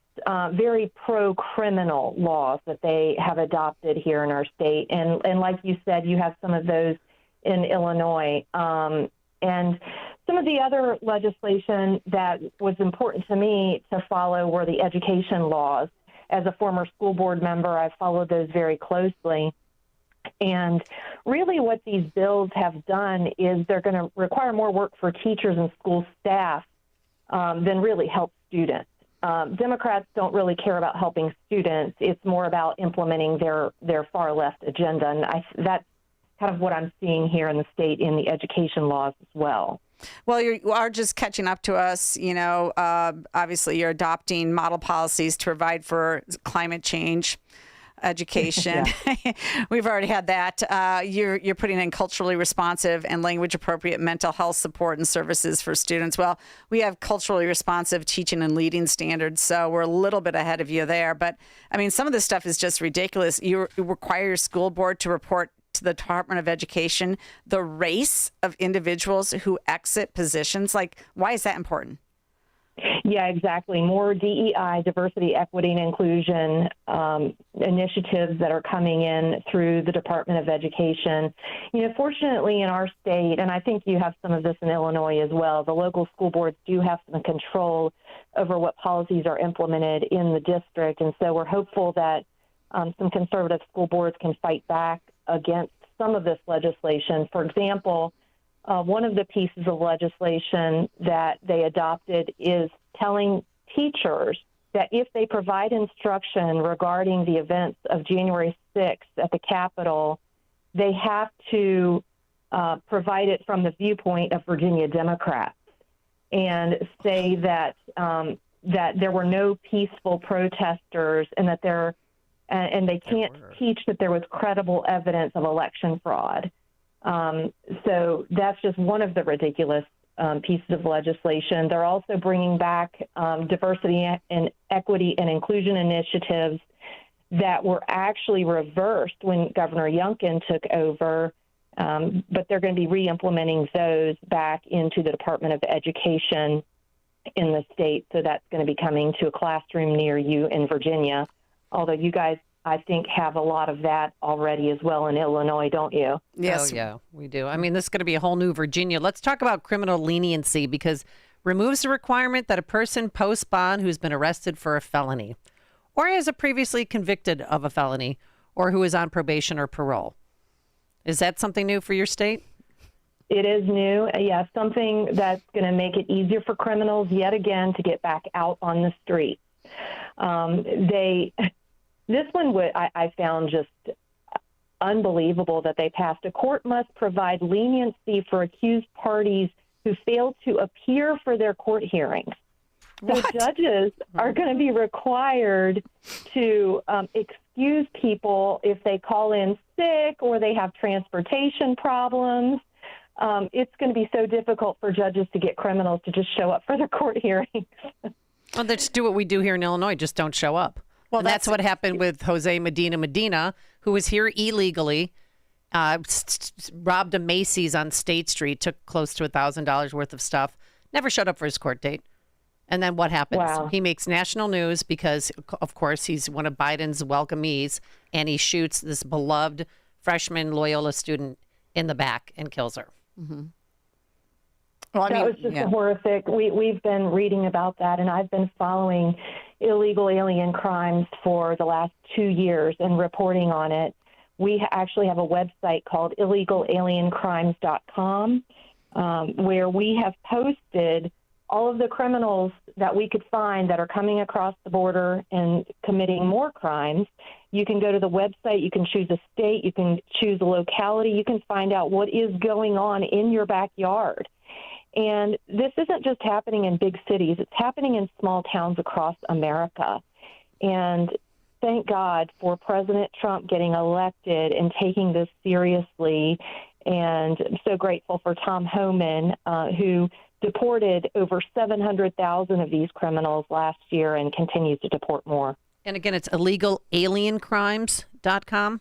very pro-criminal laws that they have adopted here in our state, and like you said, you have some of those in Illinois, and some of the other legislation that was important to me to follow were the education laws. As a former school board member, I followed those very closely. And really what these bills have done is they're going to require more work for teachers and school staff than really help students. Democrats don't really care about helping students. It's more about implementing their far left agenda. And that's kind of what I'm seeing here in the state in the education laws as well. Well, you are just catching up to us. You know, obviously you're adopting model policies to provide for climate change education. We've already had that. You're putting in culturally responsive and language appropriate mental health support and services for students. Well, we have culturally responsive teaching and leading standards, so we're a little bit ahead of you there. But I mean, some of this stuff is just ridiculous. You require your school board to report to the Department of Education the race of individuals who exit positions. Like, why is that important? Yeah, exactly. More DEI, diversity, equity, and inclusion initiatives that are coming in through the Department of Education. You know, fortunately in our state, and I think you have some of this in Illinois as well, the local school boards do have some control over what policies are implemented in the district. And so we're hopeful that some conservative school boards can fight back against some of this legislation. For example, one of the pieces of legislation that they adopted is telling teachers that if they provide instruction regarding the events of January 6th at the Capitol, they have to provide it from the viewpoint of Virginia Democrats and say that that there were no peaceful protesters and that and they can't teach that there was credible evidence of election fraud. So that's just one of the ridiculous pieces of legislation. They're also bringing back diversity and equity and inclusion initiatives that were actually reversed when Governor Youngkin took over, but they're going to be re-implementing those back into the Department of Education in the state. So that's going to be coming to a classroom near you in Virginia. Although you guys, I think, have a lot of that already as well in Illinois, don't you? Yes. Oh, yeah, we do. I mean, this is going to be a whole new Virginia. Let's talk about criminal leniency, because removes the requirement that a person post bond who's been arrested for a felony or is previously convicted of a felony or who is on probation or parole. Is that something new for your state? It is new. Yeah, something that's going to make it easier for criminals yet again to get back out on the street. This one I found just unbelievable that they passed. A court must provide leniency for accused parties who fail to appear for their court hearings. So judges are going to be required to excuse people if they call in sick or they have transportation problems. It's going to be so difficult for judges to get criminals to just show up for their court hearings. Well, let's do what we do here in Illinois. Just don't show up. Well, that's what happened with Jose Medina, who was here illegally, robbed a Macy's on State Street, took close to $1,000 worth of stuff, never showed up for his court date. And then what happens? Wow. He makes national news because, of course, he's one of Biden's welcomees, and he shoots this beloved freshman Loyola student in the back and kills her. Mm-hmm. Well, that was just horrific. We've been reading about that, and I've been following illegal alien crimes for the last 2 years and reporting on it. We actually have a website called illegaliencrimes.com where we have posted all of the criminals that we could find that are coming across the border and committing more crimes. You can go to the website. You can choose a state. You can choose a locality. You can find out what is going on in your backyard. And this isn't just happening in big cities. It's happening in small towns across America. And thank God for President Trump getting elected and taking this seriously. And I'm so grateful for Tom Homan, who deported over 700,000 of these criminals last year and continues to deport more. And again, it's illegalaliencrimes.com?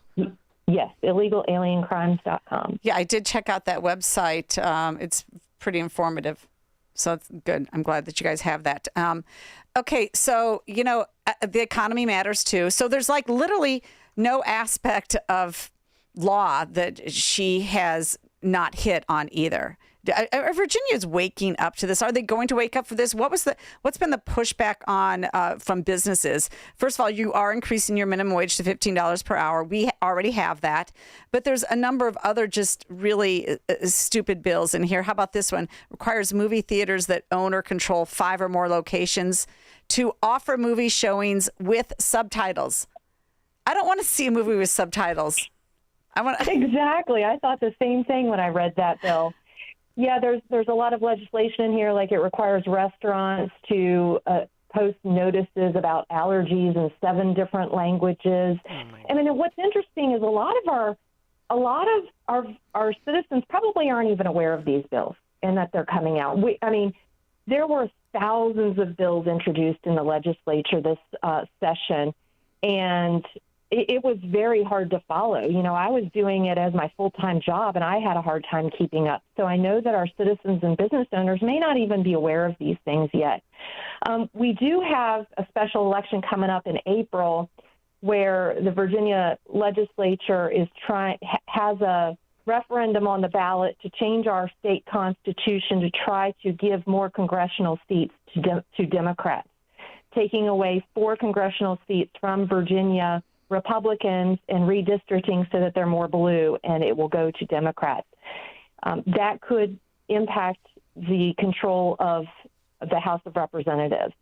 Yes, illegalaliencrimes.com. Yeah, I did check out that website. It's pretty informative. So it's good. I'm glad that you guys have that. Okay, so, the economy matters too. So there's like literally no aspect of law that she has not hit on either. Virginia is waking up to this. Are they going to wake up for this? What's been the pushback on from businesses? First of all, you are increasing your minimum wage to $15 per hour. We already have that, but there's a number of other just really stupid bills in here. How about this one? Requires movie theaters that own or control 5 or more locations to offer movie showings with subtitles. I don't want to see a movie with subtitles. Exactly. I thought the same thing when I read that bill. Yeah, there's a lot of legislation in here, like it requires restaurants to post notices about allergies in 7 different languages. I mean, what's interesting is a lot of our citizens probably aren't even aware of these bills and that they're coming out. There were thousands of bills introduced in the legislature this session, and it was very hard to follow. I was doing it as my full-time job, and I had a hard time keeping up. So I know that our citizens and business owners may not even be aware of these things yet. We do have a special election coming up in April where the Virginia legislature has a referendum on the ballot to change our state constitution to try to give more congressional seats to Democrats, taking away 4 congressional seats from Virginia Republicans and redistricting so that they're more blue, and it will go to Democrats. That could impact the control of the House of Representatives.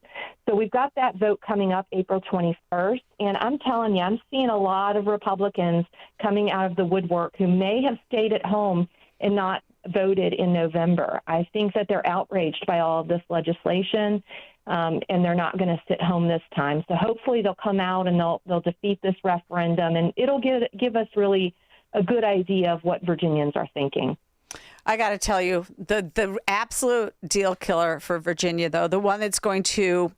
So we've got that vote coming up April 21st, and I'm telling you, I'm seeing a lot of Republicans coming out of the woodwork who may have stayed at home and not voted in November. I think that they're outraged by all of this legislation, and they're not going to sit home this time. So hopefully they'll come out and they'll defeat this referendum, and it'll give us really a good idea of what Virginians are thinking. I got to tell you, the absolute deal killer for Virginia, though, the one that's going to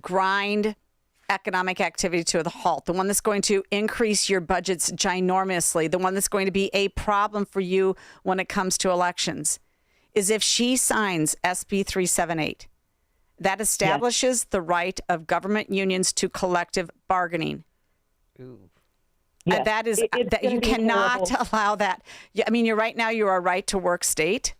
grind economic activity to a halt, the one that's going to increase your budgets ginormously, the one that's going to be a problem for you when it comes to elections, is if she signs SB 378. That establishes the right of government unions to collective bargaining. Ooh. Yes, that is that you cannot allow that. I mean, right now you're a right to work state.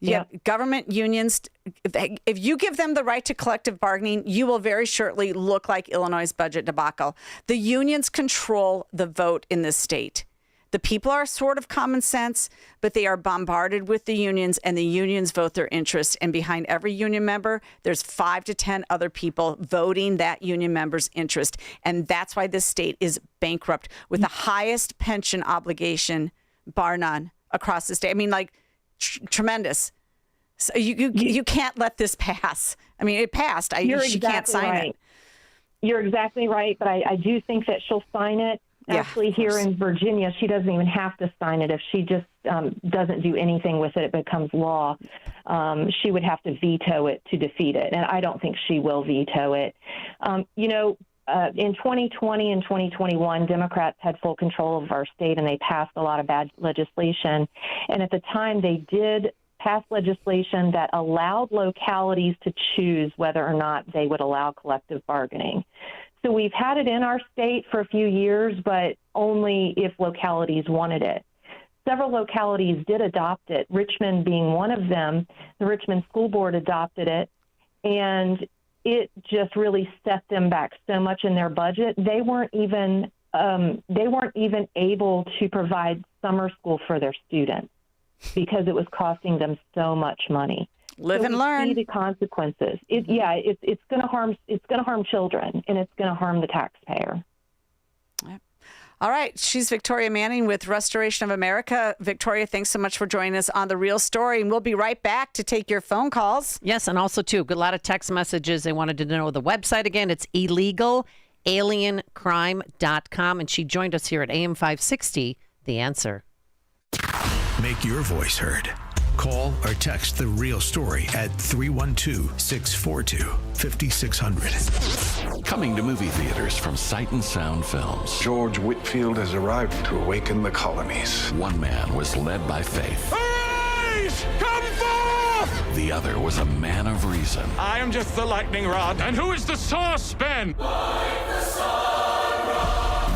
Yeah, government unions. If you give them the right to collective bargaining, you will very shortly look like Illinois' budget debacle. The unions control the vote in this state. The people are sort of common sense, but they are bombarded with the unions, and the unions vote their interests. And behind every union member, there's 5 to 10 other people voting that union member's interest. And that's why this state is bankrupt with the highest pension obligation, bar none, across the state. I mean, like, tremendous. So you can't let this pass. I mean, it passed. She can't sign it. You're exactly right, but I do think that she'll sign it. Actually, here in Virginia, she doesn't even have to sign it. If she just doesn't do anything with it, it becomes law. She would have to veto it to defeat it, and I don't think she will veto it. In 2020 and 2021, Democrats had full control of our state, and they passed a lot of bad legislation. And at the time, they did pass legislation that allowed localities to choose whether or not they would allow collective bargaining. So we've had it in our state for a few years, but only if localities wanted it. Several localities did adopt it, Richmond being one of them. The Richmond School Board adopted it, and it just really set them back so much in their budget. They weren't even able to provide summer school for their students because it was costing them so much money. Live and learn. See the consequences. It's going to harm children, and it's going to harm the taxpayer. All right. She's Victoria Manning with Restoration of America. Victoria, thanks so much for joining us on The Real Story. And we'll be right back to take your phone calls. Yes, and also, too, a lot of text messages. They wanted to know the website again. It's illegalaliencrime.com. And she joined us here at AM 560, The Answer. Make your voice heard. Call or text The Real Story at 312-642-5600. Coming to movie theaters from Sight and Sound Films. George Whitfield has arrived to awaken the colonies. One man was led by faith. Arise! Come forth! The other was a man of reason. I am just the lightning rod. And who is the saucepan?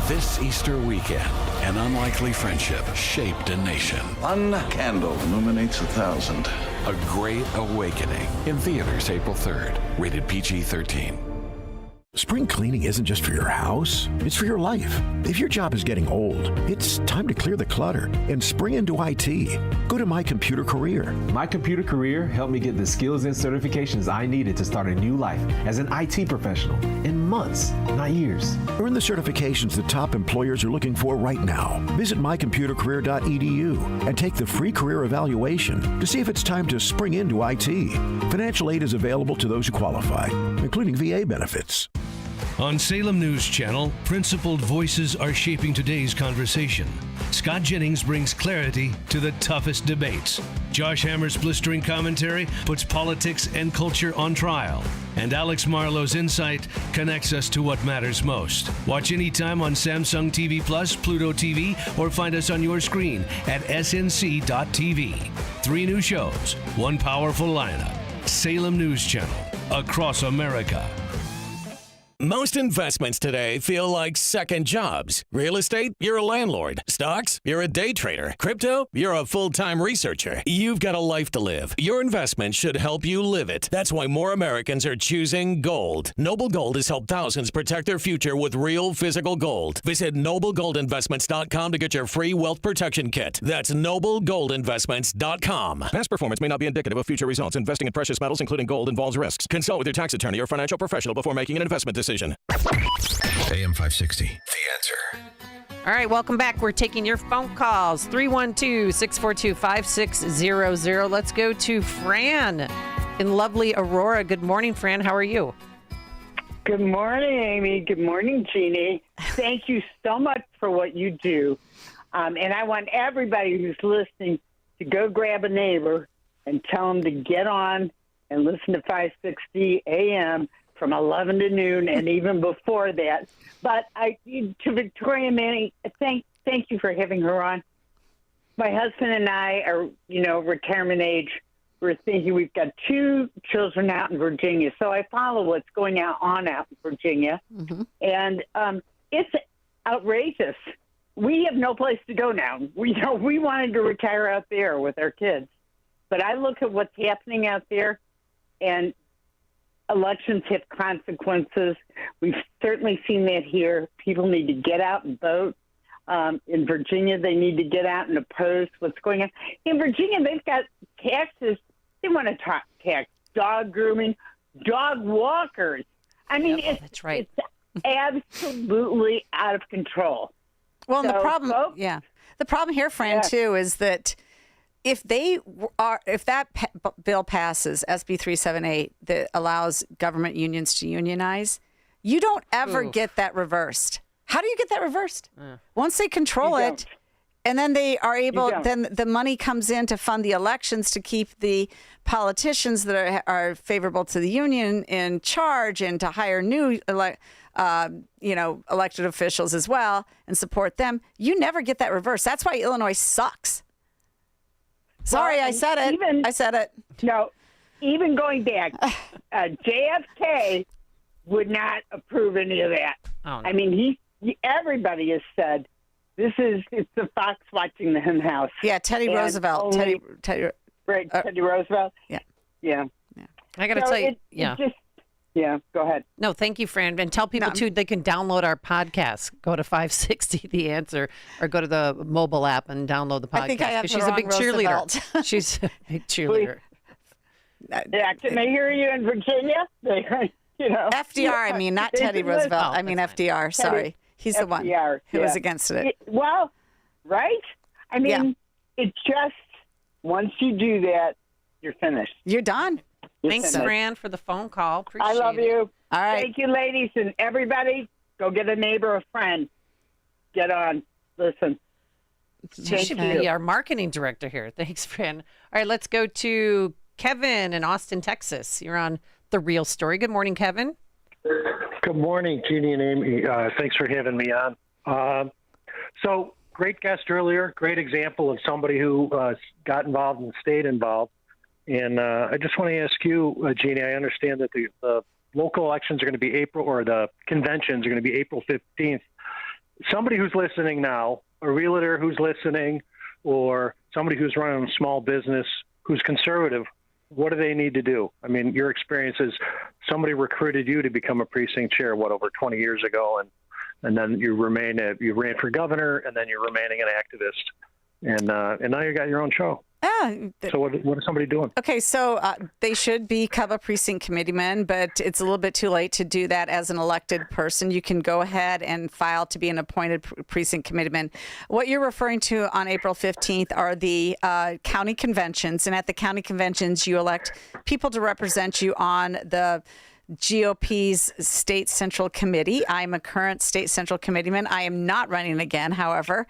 This Easter weekend, an unlikely friendship shaped a nation. One candle illuminates 1,000. A great awakening. In theaters April 3rd. Rated PG-13. Spring cleaning isn't just for your house, it's for your life. If your job is getting old, it's time to clear the clutter and spring into IT. Go to My Computer Career. My Computer Career helped me get the skills and certifications I needed to start a new life as an IT professional in months, not years. Earn the certifications the top employers are looking for right now. Visit mycomputercareer.edu and take the free career evaluation to see if it's time to spring into IT. Financial aid is available to those who qualify, including VA benefits. On Salem News Channel, principled voices are shaping today's conversation. Scott Jennings brings clarity to the toughest debates. Josh Hammer's blistering commentary puts politics and culture on trial. And Alex Marlowe's insight connects us to what matters most. Watch anytime on Samsung TV Plus, Pluto TV, or find us on your screen at snc.tv. 3 new shows, 1 powerful lineup. Salem News Channel, across America. Most investments today feel like second jobs. Real estate, you're a landlord. Stocks, you're a day trader. Crypto, you're a full-time researcher. You've got a life to live. Your investment should help you live it. That's why more Americans are choosing gold. Noble Gold has helped thousands protect their future with real physical gold. Visit noblegoldinvestments.com to get your free wealth protection kit. That's noblegoldinvestments.com. Past performance may not be indicative of future results. Investing in precious metals, including gold, involves risks. Consult with your tax attorney or financial professional before making an investment decision. AM 560, The Answer. All right, welcome back. We're taking your phone calls, 312-642-5600. Let's go to Fran in lovely Aurora. Good morning, Fran. How are you? Good morning, Amy. Good morning, Jeannie. Thank you so much for what you do. And I want everybody who's listening to go grab a neighbor and tell them to get on and listen to 560 AM from 11 to noon and even before that. But to Victoria Manning, thank you for having her on. My husband and I are, retirement age. We're thinking we've got 2 children out in Virginia. So I follow what's going on out in Virginia. Mm-hmm. And it's outrageous. We have no place to go now. We wanted to retire out there with our kids. But I look at what's happening out there, and elections have consequences. We've certainly seen that here. People need to get out and vote. In Virginia, they need to get out and oppose what's going on. In Virginia, they've got taxes. They want to tax dog grooming, dog walkers. I mean, that's right. It's absolutely out of control. Well, and the problem here, Fran, too, is that if that bill passes, SB 378, that allows government unions to unionize, you don't ever get that reversed. How do you get that reversed? Once they control it, and then they are able, then the money comes in to fund the elections to keep the politicians that are favorable to the union in charge and to hire new elected officials as well and support them. You never get that reversed. That's why Illinois sucks. Sorry, I said it. I said it. No, even going back, JFK would not approve any of that. Oh, no. I mean, everybody has said it's the fox watching the hen house. Yeah, Teddy Roosevelt. Teddy Roosevelt. Yeah. I got to tell you, go ahead. No, thank you, Fran. And tell people, too, they can download our podcast. Go to 560 The Answer or go to the mobile app and download the podcast. I think I have she's a big cheerleader. She's a big cheerleader. Yeah, can they hear you in Virginia? FDR, I mean, not Teddy Roosevelt. I mean, FDR, sorry. He's the one who was against it. Well, right? I mean, it's just once you do that, you're finished. You're done. Thanks, Fran, for the phone call. Appreciate I love it. you. All right. Thank you, ladies, and everybody. Go get a neighbor, a friend. Get on. Listen. She should be our marketing director here. Thanks, Fran. All right, let's go to Kevin in Austin, Texas. You're on The Real Story. Good morning, Kevin. Good morning, Jeannie and Amy. Thanks for having me on. So, great guest earlier. Great example of somebody who got involved and stayed involved. And I just want to ask you, Jeannie, I understand that the local elections are going to be April, or the conventions are going to be April 15th. Somebody who's listening now, a realtor who's listening, or somebody who's running a small business who's conservative, what do they need to do? I mean, your experience is somebody recruited you to become a precinct chair, over 20 years ago, and then you ran for governor, and then you're remaining an activist, and now you got your own show. So what is somebody doing? Okay, so they should become a precinct committeeman, but it's a little bit too late to do that as an elected person. You can go ahead and file to be an appointed precinct committeeman. What you're referring to on April 15th are the county conventions, and at the county conventions, you elect people to represent you on the GOP's State Central Committee. I'm a current State Central Committeeman. I am not running again, however.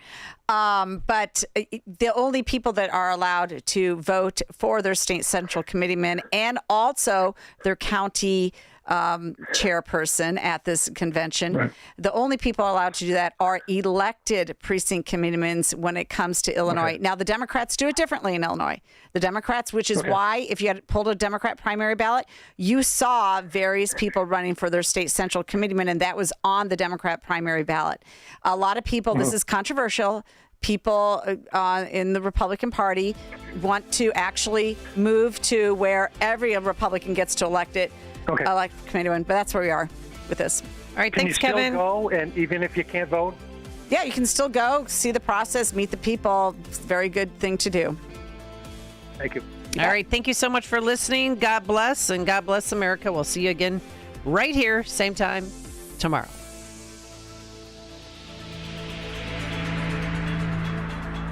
But the only people that are allowed to vote for their State Central Committeeman and also their county chairperson at this convention, the only people allowed to do that are elected precinct committeemen when it comes to Illinois. Now, the Democrats do it differently in Illinois. The Democrats, which is why if you had pulled a Democrat primary ballot, you saw various people running for their State Central Committeeman, and that was on the Democrat primary ballot. A lot of people, this is controversial, people in the Republican Party want to actually move to where every Republican gets to elect committeeman, but that's where we are with this. All right, thanks, Kevin. Can you still go, and even if you can't vote? Yeah, you can still go, see the process, meet the people. It's a very good thing to do. Thank you. All right, thank you so much for listening. God bless, and God bless America. We'll see you again right here, same time tomorrow.